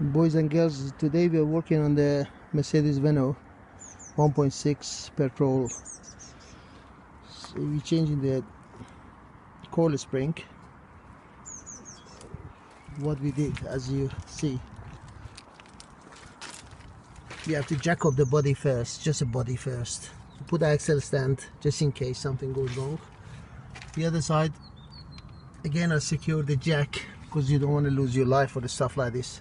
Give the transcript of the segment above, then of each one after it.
Boys and girls, today we are working on the Mercedes Vaneo 1.6 petrol. So we're changing the coil spring. What we did, as you see, we have to jack up the body first, just the body first. Put the axle stand just in case something goes wrong. The other side, again, I secure the jack because you don't want to lose your life for the stuff like this.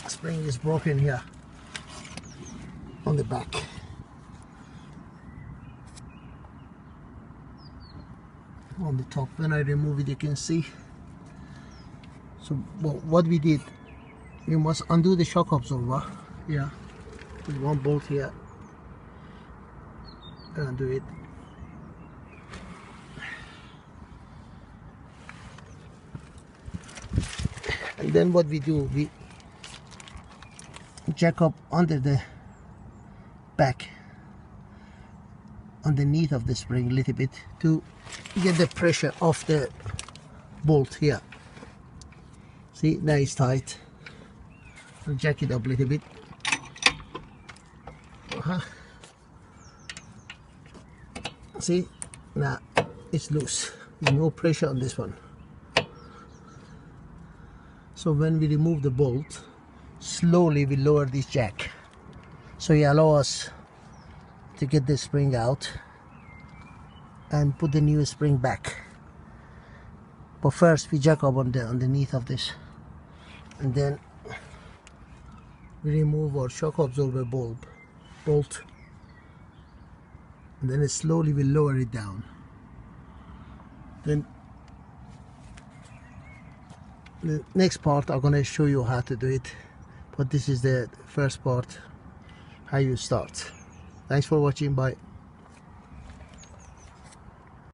Spring is broken here on the back. On the top, when I remove it, you can see. So what we did, we must undo the shock absorber. Yeah, there's one bolt here. Undo it. And then what we do, we jack up under the back, underneath of the spring a little bit to get the pressure off the bolt here. See, now it's tight. I'll jack it up a little bit. See, now it's loose. There's no pressure on this one. So when we remove the bolt, slowly we lower this jack. So it allows us to get the spring out and put the new spring back. But first we jack up on the underneath of this, and then we remove our shock absorber bolt, and then slowly we lower it down. Then the next part I'm gonna show you how to do it, but this is the first part, how you start. Thanks for watching. Bye.